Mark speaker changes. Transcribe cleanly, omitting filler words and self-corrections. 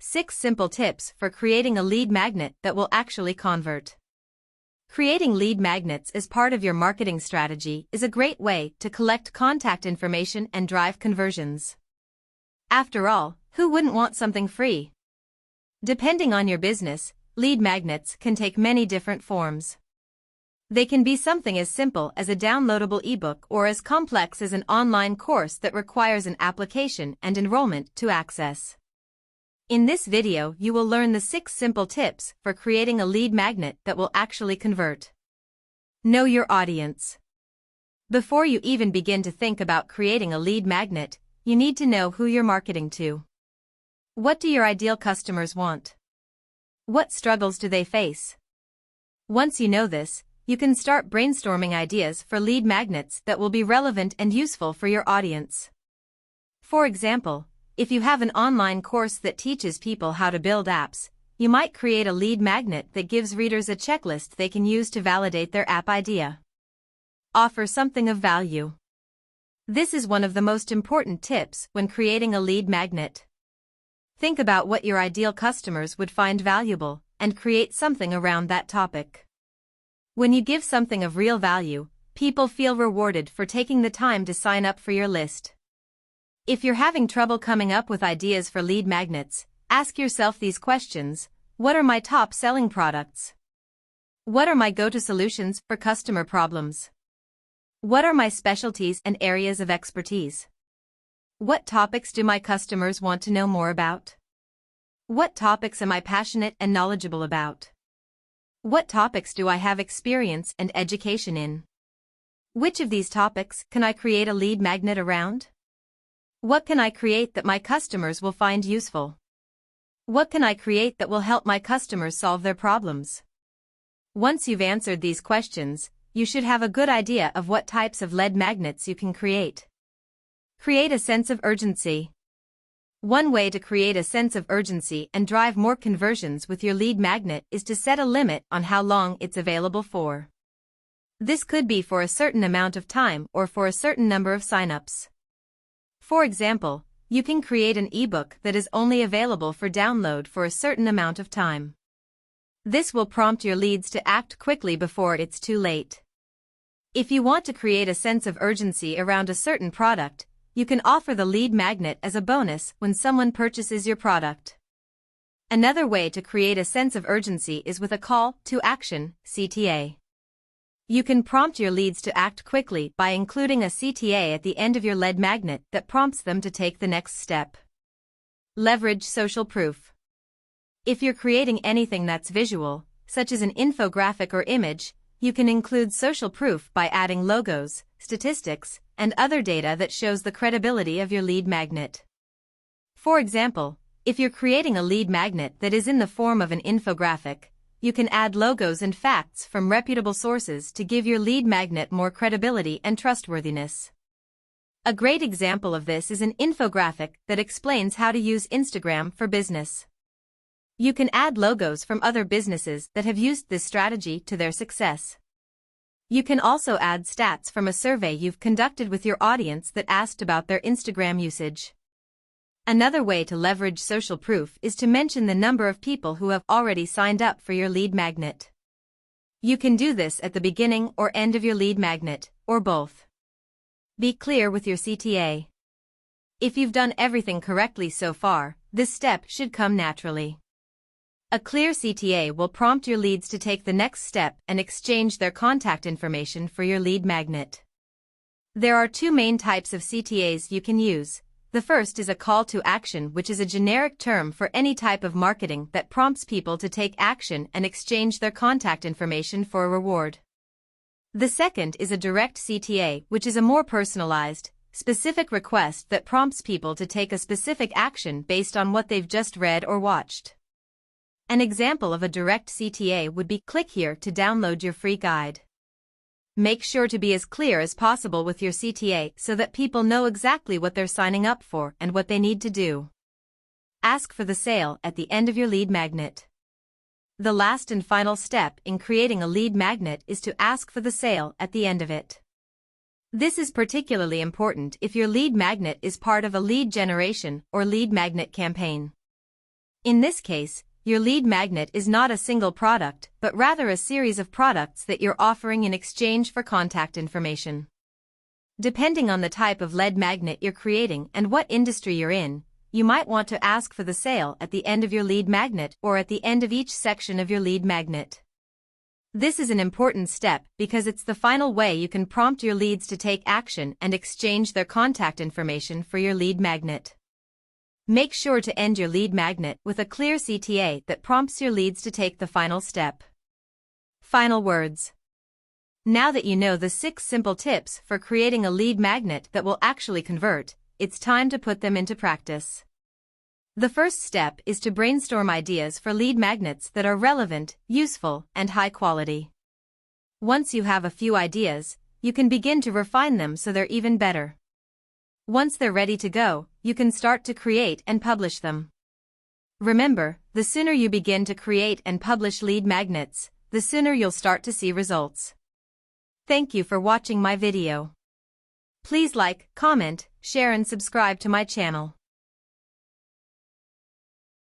Speaker 1: 6 simple tips for creating a lead magnet that will actually convert. Creating lead magnets as part of your marketing strategy is a great way to collect contact information and drive conversions. After all, who wouldn't want something free? Depending on your business, lead magnets can take many different forms. They can be something as simple as a downloadable ebook or as complex as an online course that requires an application and enrollment to access. In this video, you will learn the 6 simple tips for creating a lead magnet that will actually convert. Know your audience. Before you even begin to think about creating a lead magnet, you need to know who you're marketing to. What do your ideal customers want? What struggles do they face? Once you know this, you can start brainstorming ideas for lead magnets that will be relevant and useful for your audience. For example, if you have an online course that teaches people how to build apps, you might create a lead magnet that gives readers a checklist they can use to validate their app idea. Offer something of value. This is one of the most important tips when creating a lead magnet. Think about what your ideal customers would find valuable and create something around that topic. When you give something of real value, people feel rewarded for taking the time to sign up for your list. If you're having trouble coming up with ideas for lead magnets, ask yourself these questions. What are my top selling products? What are my go-to solutions for customer problems? What are my specialties and areas of expertise? What topics do my customers want to know more about? What topics am I passionate and knowledgeable about? What topics do I have experience and education in? Which of these topics can I create a lead magnet around? What can I create that my customers will find useful? What can I create that will help my customers solve their problems? Once you've answered these questions, you should have a good idea of what types of lead magnets you can create. Create a sense of urgency. One way to create a sense of urgency and drive more conversions with your lead magnet is to set a limit on how long it's available for. This could be for a certain amount of time or for a certain number of signups. For example, you can create an ebook that is only available for download for a certain amount of time. This will prompt your leads to act quickly before it's too late. If you want to create a sense of urgency around a certain product, you can offer the lead magnet as a bonus when someone purchases your product. Another way to create a sense of urgency is with a call to action, CTA. You can prompt your leads to act quickly by including a CTA at the end of your lead magnet that prompts them to take the next step. Leverage social proof. If you're creating anything that's visual, such as an infographic or image, you can include social proof by adding logos, statistics, and other data that shows the credibility of your lead magnet. For example, if you're creating a lead magnet that is in the form of an infographic, you can add logos and facts from reputable sources to give your lead magnet more credibility and trustworthiness. A great example of this is an infographic that explains how to use Instagram for business. You can add logos from other businesses that have used this strategy to their success. You can also add stats from a survey you've conducted with your audience that asked about their Instagram usage. Another way to leverage social proof is to mention the number of people who have already signed up for your lead magnet. You can do this at the beginning or end of your lead magnet, or both. Be clear with your CTA. If you've done everything correctly so far, this step should come naturally. A clear CTA will prompt your leads to take the next step and exchange their contact information for your lead magnet. There are 2 main types of CTAs you can use. The first is a call to action, which is a generic term for any type of marketing that prompts people to take action and exchange their contact information for a reward. The second is a direct CTA, which is a more personalized, specific request that prompts people to take a specific action based on what they've just read or watched. An example of a direct CTA would be, click here to download your free guide. Make sure to be as clear as possible with your CTA so that people know exactly what they're signing up for and what they need to do. Ask for the sale at the end of your lead magnet. The last and final step in creating a lead magnet is to ask for the sale at the end of it. This is particularly important if your lead magnet is part of a lead generation or lead magnet campaign. In this case, your lead magnet is not a single product, but rather a series of products that you're offering in exchange for contact information. Depending on the type of lead magnet you're creating and what industry you're in, you might want to ask for the sale at the end of your lead magnet or at the end of each section of your lead magnet. This is an important step because it's the final way you can prompt your leads to take action and exchange their contact information for your lead magnet. Make sure to end your lead magnet with a clear CTA that prompts your leads to take the final step. Final words. Now that you know the 6 simple tips for creating a lead magnet that will actually convert, it's time to put them into practice. The first step is to brainstorm ideas for lead magnets that are relevant, useful, and high quality. Once you have a few ideas, you can begin to refine them so they're even better. Once they're ready to go, you can start to create and publish them. Remember, the sooner you begin to create and publish lead magnets, the sooner you'll start to see results. Thank you for watching my video. Please like, comment, share and subscribe to my channel.